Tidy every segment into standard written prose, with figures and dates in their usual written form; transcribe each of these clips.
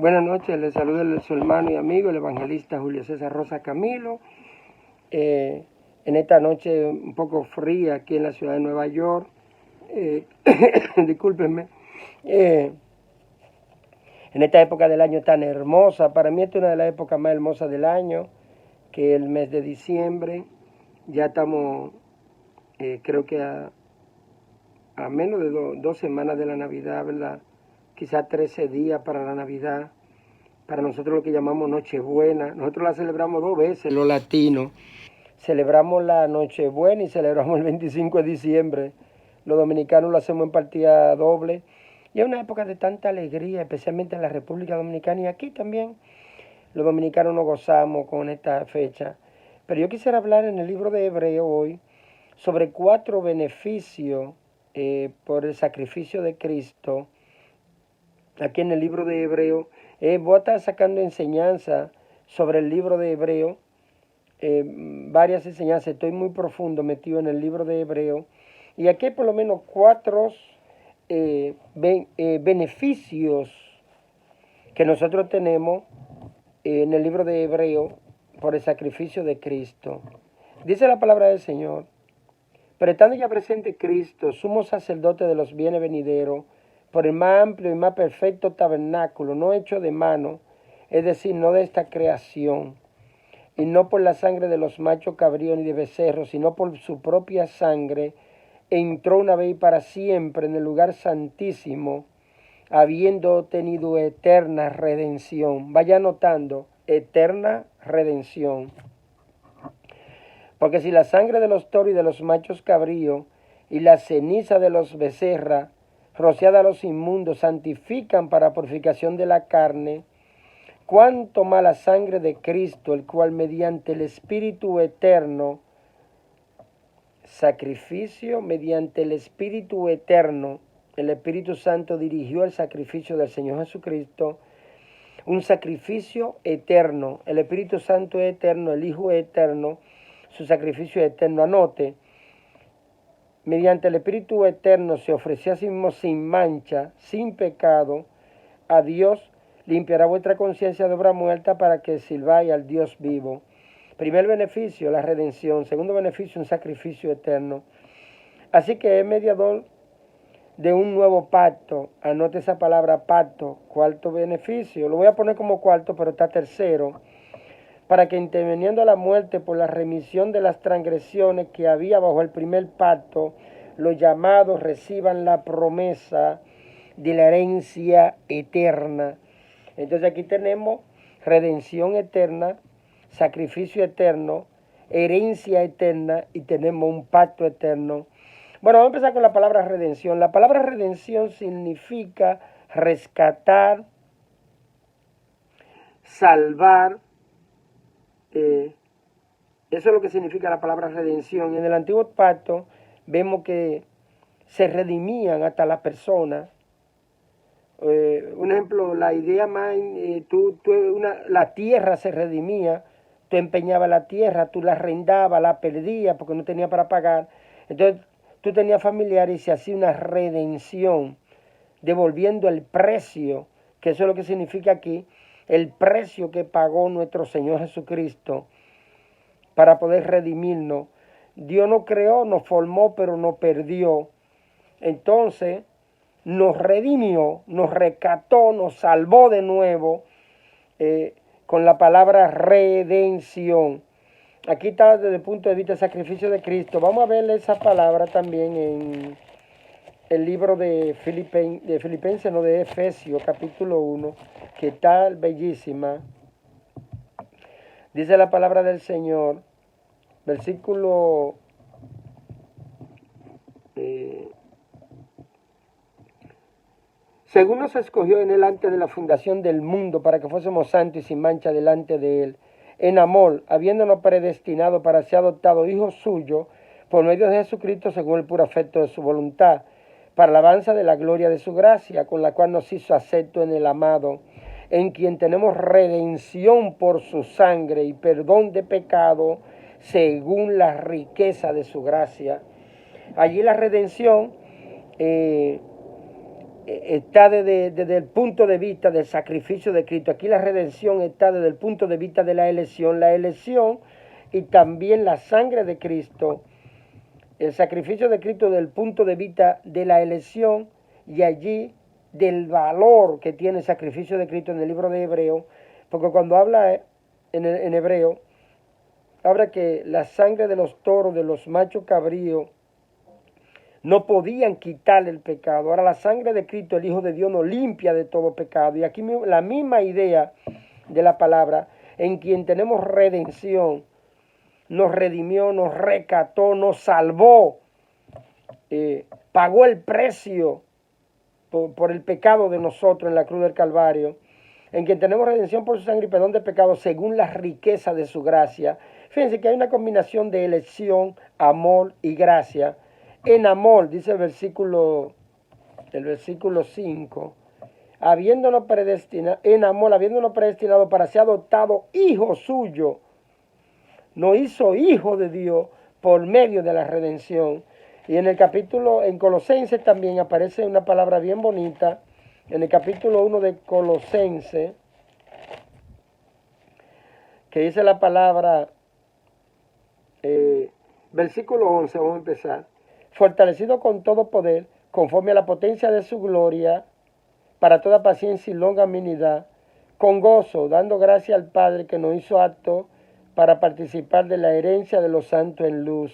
Buenas noches, les saluda su hermano y amigo, el evangelista Julio César Rosa Camilo. En esta noche un poco fría aquí en la ciudad de Nueva York, discúlpenme, en esta época del año tan hermosa, para mí esta es una de las épocas más hermosas del año, que es el mes de diciembre. Ya estamos, creo que a menos de 2 semanas de la Navidad, ¿verdad? Quizás 13 días para la Navidad. Para nosotros lo que llamamos Nochebuena. Nosotros la celebramos 2 veces, los latinos. Celebramos la Nochebuena y celebramos el 25 de diciembre. Los dominicanos lo hacemos en partida doble. Y es una época de tanta alegría, especialmente en la República Dominicana y aquí también. Los dominicanos nos gozamos con esta fecha. Pero yo quisiera hablar en el libro de Hebreo hoy sobre 4 beneficios por el sacrificio de Cristo. Aquí en el libro de Hebreo, voy a estar sacando enseñanza sobre el libro de Hebreo, varias enseñanzas. Estoy muy profundo metido en el libro de Hebreo, y aquí hay por lo menos 4 beneficios que nosotros tenemos en el libro de Hebreo por el sacrificio de Cristo. Dice la palabra del Señor: pero estando ya presente Cristo, sumo sacerdote de los bienes venideros, por el más amplio y más perfecto tabernáculo, no hecho de mano, es decir, no de esta creación, y no por la sangre de los machos cabríos ni de becerros, sino por su propia sangre, entró una vez y para siempre en el lugar santísimo, habiendo tenido eterna redención. Vaya notando, eterna redención. Porque si la sangre de los toros y de los machos cabríos y la ceniza de los becerras, rociada a los inmundos, santifican para purificación de la carne, cuánto más la sangre de Cristo, el cual mediante el Espíritu eterno, sacrificio, mediante el Espíritu eterno, el Espíritu Santo dirigió el sacrificio del Señor Jesucristo, un sacrificio eterno. El Espíritu Santo es eterno, el Hijo es eterno, su sacrificio es eterno. Anote, mediante el Espíritu eterno se ofreció a sí mismo sin mancha, sin pecado, a Dios. Limpiará vuestra conciencia de obra muerta para que sirváis al Dios vivo. Primer beneficio, la redención. Segundo beneficio, un sacrificio eterno. Así que es mediador de un nuevo pacto. Anote esa palabra pacto. Cuarto beneficio. Lo voy a poner como cuarto, pero está tercero. Para que interviniendo la muerte por la remisión de las transgresiones que había bajo el primer pacto, los llamados reciban la promesa de la herencia eterna. Entonces aquí tenemos redención eterna, sacrificio eterno, herencia eterna y tenemos un pacto eterno. Bueno, vamos a empezar con la palabra redención. La palabra redención significa rescatar, salvar. Eso es lo que significa la palabra redención. En el antiguo pacto vemos que se redimían hasta las personas. Un ejemplo, la idea más, la tierra se redimía, tú empeñabas la tierra, tú la arrendabas, la perdías porque no tenía para pagar. Entonces tú tenías familiares y se hacía una redención, devolviendo el precio, que eso es lo que significa aquí, el precio que pagó nuestro Señor Jesucristo para poder redimirnos. Dios nos creó, nos formó, pero nos perdió. Entonces nos redimió, nos rescató, nos salvó de nuevo con la palabra redención. Aquí está desde el punto de vista del sacrificio de Cristo. Vamos a ver esa palabra también en el libro de Filipenses, no, de Efesios, capítulo 1, que está bellísima. Dice la palabra del Señor, versículo según nos escogió en él antes de la fundación del mundo, para que fuésemos santos y sin mancha delante de él, en amor, habiéndonos predestinado para ser adoptados hijos suyos, por medio de Jesucristo, según el puro afecto de su voluntad, para la alabanza de la gloria de su gracia, con la cual nos hizo acepto en el amado, en quien tenemos redención por su sangre y perdón de pecado, según la riqueza de su gracia. Allí la redención está desde el punto de vista del sacrificio de Cristo. Aquí la redención está desde el punto de vista de la elección y también la sangre de Cristo. El sacrificio de Cristo desde el punto de vista de la elección y allí del valor que tiene el sacrificio de Cristo en el libro de Hebreo, porque cuando habla en Hebreo, habla que la sangre de los toros, de los machos cabríos, no podían quitarle el pecado. Ahora la sangre de Cristo, el Hijo de Dios, nos limpia de todo pecado. Y aquí la misma idea de la palabra, en quien tenemos redención, nos redimió, nos rescató, nos salvó, pagó el precio por el pecado de nosotros en la cruz del Calvario, en quien tenemos redención por su sangre y perdón de pecado según la riqueza de su gracia. Fíjense que hay una combinación de elección, amor y gracia. En amor, dice el versículo 5, habiéndonos predestinado, en amor, habiéndonos predestinado para ser adoptado hijo suyo, nos hizo hijo de Dios por medio de la redención. Y en el capítulo, en Colosenses también aparece una palabra bien bonita, en el capítulo 1 de Colosenses, que dice la palabra, versículo 11, vamos a empezar. Fortalecido con todo poder, conforme a la potencia de su gloria, para toda paciencia y longanimidad, con gozo, dando gracias al Padre que nos hizo apto para participar de la herencia de los santos en luz,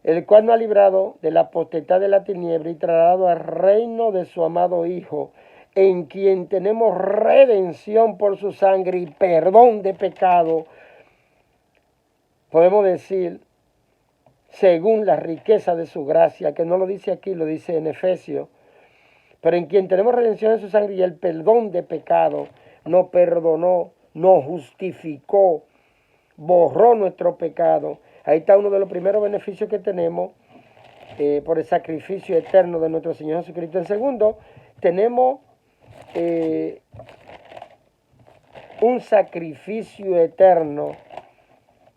el cual nos ha librado de la potestad de la tiniebla y trasladado al reino de su amado Hijo, en quien tenemos redención por su sangre y perdón de pecado. Podemos decir, según la riqueza de su gracia, que no lo dice aquí, lo dice en Efesios, pero en quien tenemos redención de su sangre y el perdón de pecado, nos perdonó, nos justificó, borró nuestro pecado. Ahí está uno de los primeros beneficios que tenemos por el sacrificio eterno de nuestro Señor Jesucristo. En segundo, tenemos un sacrificio eterno.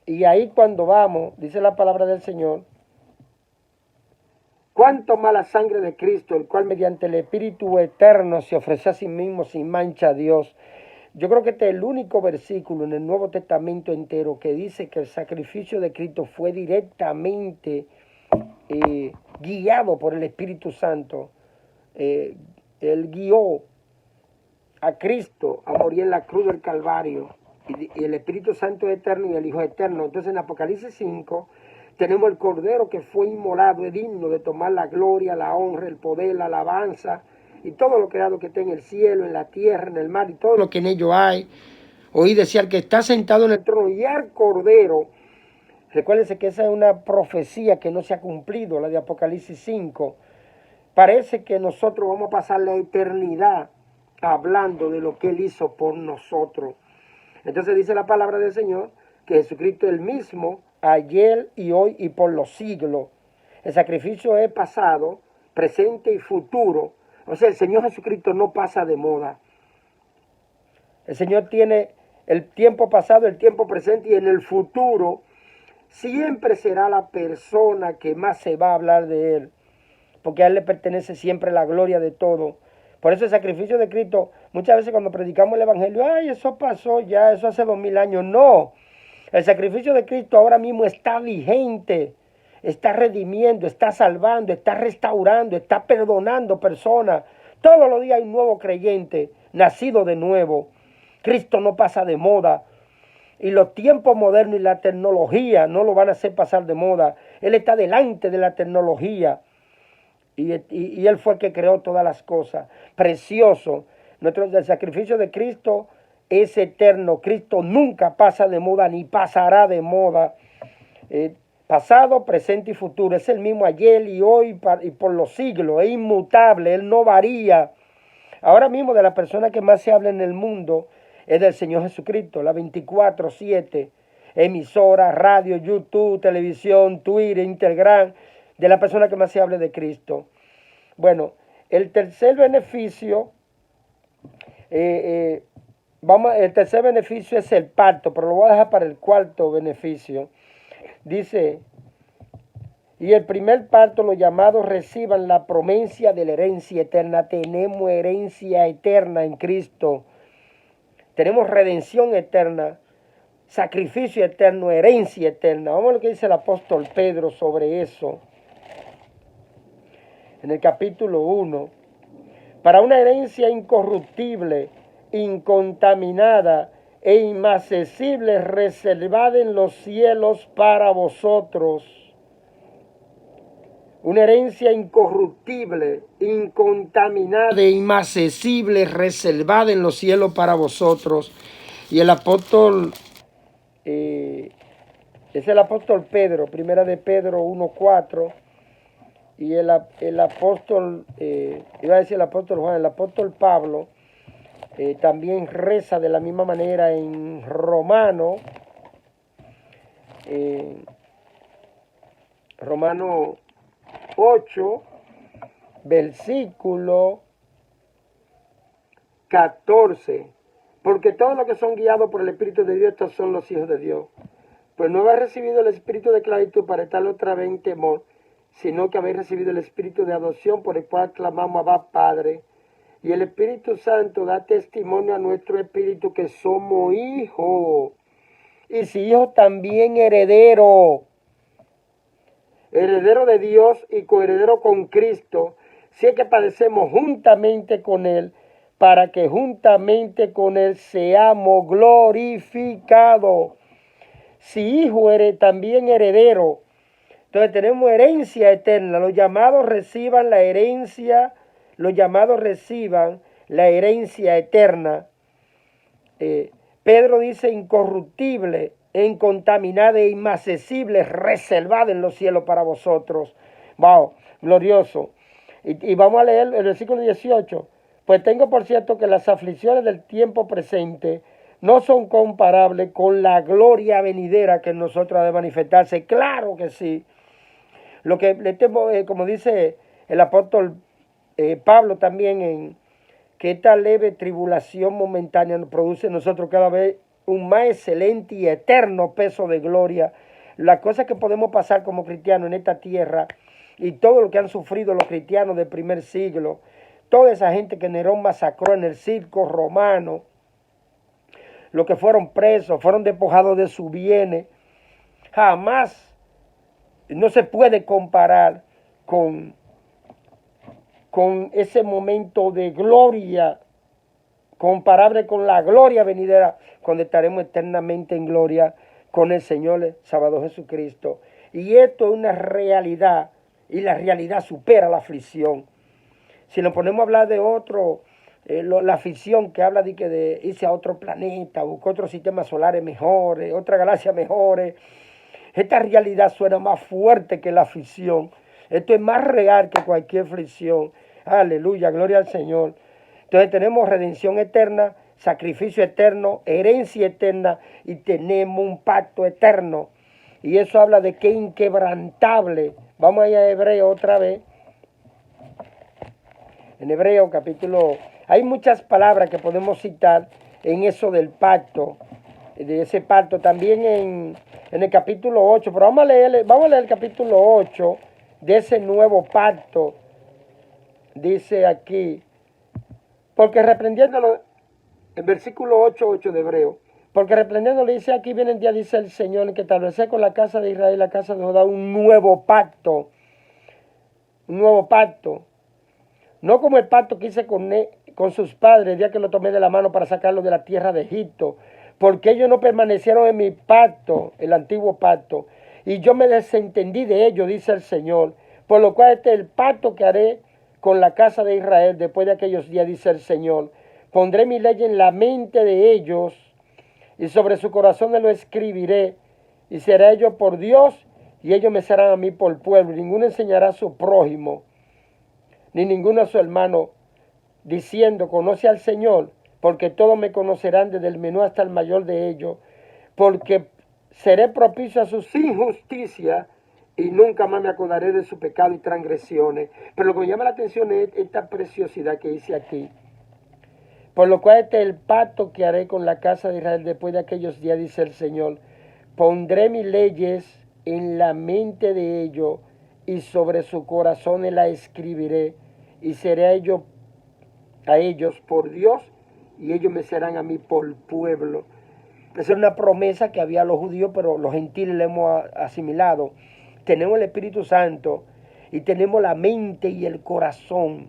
Y ahí cuando vamos, dice la palabra del Señor, cuánto más la sangre de Cristo, el cual mediante el Espíritu eterno se ofrece a sí mismo sin mancha a Dios. Yo creo que este es el único versículo en el Nuevo Testamento entero que dice que el sacrificio de Cristo fue directamente guiado por el Espíritu Santo. Él guió a Cristo a morir en la cruz del Calvario. Y el Espíritu Santo es eterno y el Hijo es eterno. Entonces en Apocalipsis 5 tenemos el Cordero que fue inmolado, es digno de tomar la gloria, la honra, el poder, la alabanza y todo lo creado que está en el cielo, en la tierra, en el mar y todo lo que en ello hay. Oí decir que está sentado en el trono y al Cordero. Recuérdense que esa es una profecía que no se ha cumplido, la de Apocalipsis 5. Parece que nosotros vamos a pasar la eternidad hablando de lo que Él hizo por nosotros. Entonces dice la palabra del Señor que Jesucristo es el mismo ayer y hoy y por los siglos. El sacrificio es pasado, presente y futuro. O sea, el Señor Jesucristo no pasa de moda. El Señor tiene el tiempo pasado, el tiempo presente y en el futuro siempre será la persona que más se va a hablar de Él, porque a Él le pertenece siempre la gloria de todo. Por eso el sacrificio de Cristo, muchas veces cuando predicamos el Evangelio, ay, eso pasó ya, eso hace 2000 años. No, el sacrificio de Cristo ahora mismo está vigente, está redimiendo, está salvando, está restaurando, está perdonando personas. Todos los días hay un nuevo creyente, nacido de nuevo. Cristo no pasa de moda. Y los tiempos modernos y la tecnología no lo van a hacer pasar de moda. Él está delante de la tecnología. Y Él fue el que creó todas las cosas. Precioso. El sacrificio de Cristo es eterno. Cristo nunca pasa de moda ni pasará de moda. Pasado, presente y futuro. Es el mismo ayer y hoy y por los siglos. Es inmutable. Él no varía. Ahora mismo de la persona que más se habla en el mundo es del Señor Jesucristo. La 24/7. Emisora, radio, YouTube, televisión, Twitter, Instagram. De la persona que más se hable de Cristo. Bueno, el tercer beneficio, el tercer beneficio es el pacto, pero lo voy a dejar para el cuarto beneficio. Dice, Y el primer pacto, los llamados reciban la promesa de la herencia eterna. Tenemos herencia eterna en Cristo. Tenemos redención eterna, sacrificio eterno, herencia eterna. Vamos a lo que dice el apóstol Pedro sobre eso. En el capítulo 1. Para una herencia incorruptible, incontaminada e inmarcesible, reservada en los cielos para vosotros. Una herencia incorruptible, incontaminada e inmarcesible, reservada en los cielos para vosotros. Y el apóstol, es el apóstol Pedro, primera de Pedro 1:4. Y el apóstol, iba a decir el apóstol Juan, el apóstol Pablo, también reza de la misma manera en Romano 8, versículo 14. Porque todos los que son guiados por el Espíritu de Dios, estos son los hijos de Dios. Pues no habéis recibido el espíritu de esclavitud para estar otra vez en temor, sino que habéis recibido el espíritu de adopción por el cual clamamos Abba Padre. Y el Espíritu Santo da testimonio a nuestro espíritu que somos hijos. Y si hijos, también herederos. Heredero de Dios y coheredero con Cristo, si es que padecemos juntamente con Él, para que juntamente con Él seamos glorificados. Si hijo, también heredero. Entonces tenemos herencia eterna. Los llamados reciban la herencia, los llamados reciban la herencia eterna. Pedro dice incorruptible, incontaminada e inmarcesible, reservada en los cielos para vosotros. Wow, glorioso. Y vamos a leer el versículo 18. Pues tengo por cierto que las aflicciones del tiempo presente no son comparables con la gloria venidera que en nosotros ha de manifestarse. Claro que sí. Lo que, como dice el apóstol Pablo también, que esta leve tribulación momentánea nos produce en nosotros cada vez un más excelente y eterno peso de gloria. Las cosas que podemos pasar como cristianos en esta tierra y todo lo que han sufrido los cristianos del primer siglo, toda esa gente que Nerón masacró en el circo romano, los que fueron presos, fueron despojados de sus bienes, jamás no se puede comparar con ese momento de gloria, comparable con la gloria venidera, cuando estaremos eternamente en gloria con el Señor Salvador Jesucristo. Y esto es una realidad, y la realidad supera la aflicción. Si nos ponemos a hablar de otro, la ficción que habla de irse a otro planeta, buscar otros sistemas solares mejores, otra galaxia mejores, esta realidad suena más fuerte que la ficción. Esto es más real que cualquier ficción. Aleluya, gloria al Señor. Entonces tenemos redención eterna, sacrificio eterno, herencia eterna y tenemos un pacto eterno. Y eso habla de que inquebrantable. Vamos a ir a Hebreo otra vez. En Hebreo capítulo, hay muchas palabras que podemos citar en eso del pacto, de ese pacto. También en el capítulo 8, pero vamos a leer el capítulo 8 de ese nuevo pacto. Dice aquí, porque reprendiéndolo, el versículo 8:8 de Hebreo, porque reprendiéndolo dice, aquí viene el día, dice el Señor, que establecer con la casa de Israel y la casa de Judá un nuevo pacto, no como el pacto que hice con sus padres el día que lo tomé de la mano para sacarlo de la tierra de Egipto, porque ellos no permanecieron en mi pacto, el antiguo pacto, y yo me desentendí de ellos, dice el Señor, por lo cual este es el pacto que haré con la casa de Israel después de aquellos días, dice el Señor. Pondré mi ley en la mente de ellos y sobre su corazón lo escribiré, y será ellos por Dios y ellos me serán a mí por pueblo. Ninguno enseñará a su prójimo ni ninguno a su hermano diciendo, conoce al Señor, porque todos me conocerán desde el menor hasta el mayor de ellos, porque seré propicio a sus injusticias y nunca más me acordaré de su pecado y transgresiones. Pero lo que me llama la atención es esta preciosidad que dice aquí. Por lo cual este es el pacto que haré con la casa de Israel después de aquellos días, dice el Señor. Pondré mis leyes en la mente de ellos y sobre sus corazones la escribiré, y seré a ellos por Dios, y ellos me serán a mí por pueblo. Esa es una promesa que había a los judíos, pero los gentiles la hemos asimilado. Tenemos el Espíritu Santo y tenemos la mente y el corazón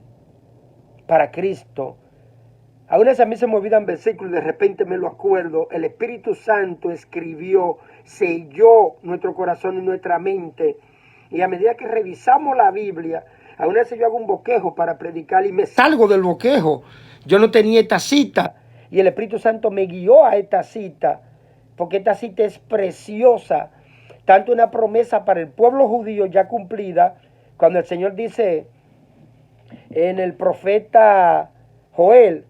para Cristo. A veces a mí se me olvidan versículos y de repente me lo acuerdo. El Espíritu Santo escribió, selló nuestro corazón y nuestra mente. Y a medida que revisamos la Biblia, a veces yo hago un bosquejo para predicar y me salgo del bosquejo. Yo no tenía esta cita y el Espíritu Santo me guió a esta cita, porque esta cita es preciosa. Tanto una promesa para el pueblo judío ya cumplida, cuando el Señor dice en el profeta Joel,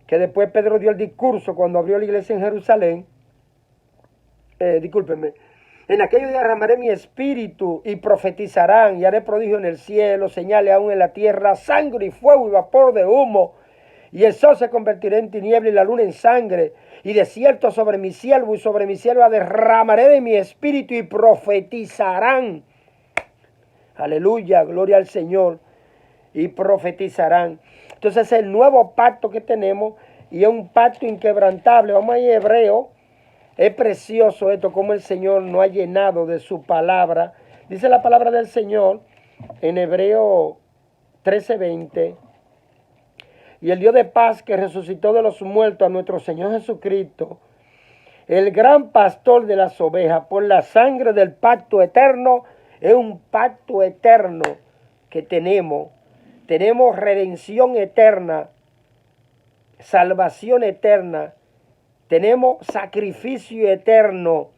que después Pedro dio el discurso cuando abrió la iglesia en Jerusalén. Discúlpenme. En aquellos días derramaré mi espíritu y profetizarán y haré prodigio en el cielo, señales aún en la tierra, sangre y fuego y vapor de humo. Y el sol se convertirá en tiniebla y la luna en sangre. Y desierto sobre mi siervo y sobre mi sierva derramaré de mi espíritu y profetizarán. Aleluya, gloria al Señor. Y profetizarán. Entonces el nuevo pacto que tenemos, y es un pacto inquebrantable. Vamos a ir a Hebreo. Es precioso esto, como el Señor nos ha llenado de su palabra. Dice la palabra del Señor en Hebreo 13:20. Y el Dios de paz que resucitó de los muertos a nuestro Señor Jesucristo, el gran pastor de las ovejas, por la sangre del pacto eterno. Es un pacto eterno que tenemos. Tenemos redención eterna, salvación eterna, tenemos sacrificio eterno,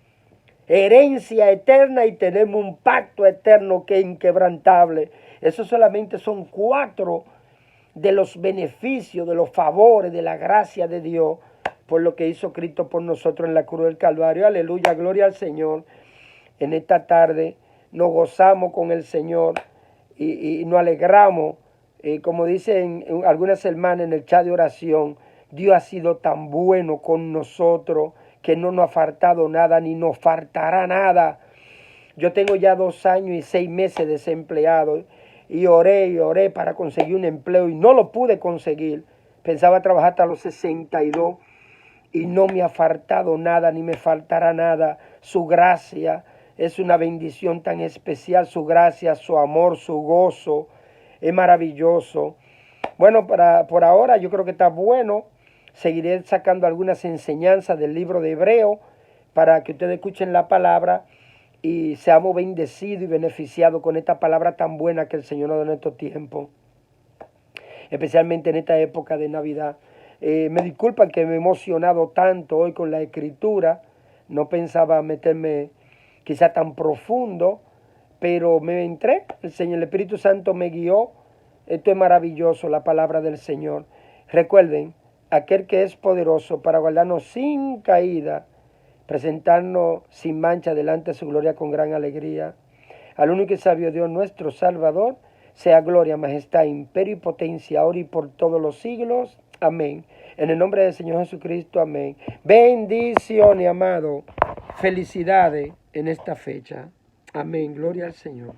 herencia eterna y tenemos un pacto eterno que es inquebrantable. Eso solamente son 4 de los beneficios, de los favores, de la gracia de Dios por lo que hizo Cristo por nosotros en la cruz del Calvario. Aleluya, gloria al Señor. En esta tarde nos gozamos con el Señor y nos alegramos. Como dicen algunas hermanas en el chat de oración, Dios ha sido tan bueno con nosotros que no nos ha faltado nada ni nos faltará nada. Yo tengo ya 2 años y 6 meses desempleado y oré para conseguir un empleo y no lo pude conseguir. Pensaba trabajar hasta los 62 y no me ha faltado nada ni me faltará nada. Su gracia es una bendición tan especial, su gracia, su amor, su gozo. Es maravilloso. Bueno, por ahora yo creo que está bueno. Seguiré sacando algunas enseñanzas del libro de Hebreo para que ustedes escuchen la palabra y seamos bendecidos y beneficiados con esta palabra tan buena que el Señor nos da en estos tiempos, especialmente en esta época de Navidad. Me disculpan que me he emocionado tanto hoy con la escritura. No pensaba meterme quizá tan profundo, pero me entré. El Espíritu Santo me guió. Esto es maravilloso, la palabra del Señor. Recuerden, aquel que es poderoso para guardarnos sin caída, presentarnos sin mancha delante de su gloria con gran alegría. Al único y sabio Dios nuestro Salvador, sea gloria, majestad, imperio y potencia, ahora y por todos los siglos. Amén. En el nombre del Señor Jesucristo, amén. Bendiciones, amado. Felicidades en esta fecha. Amén. Gloria al Señor.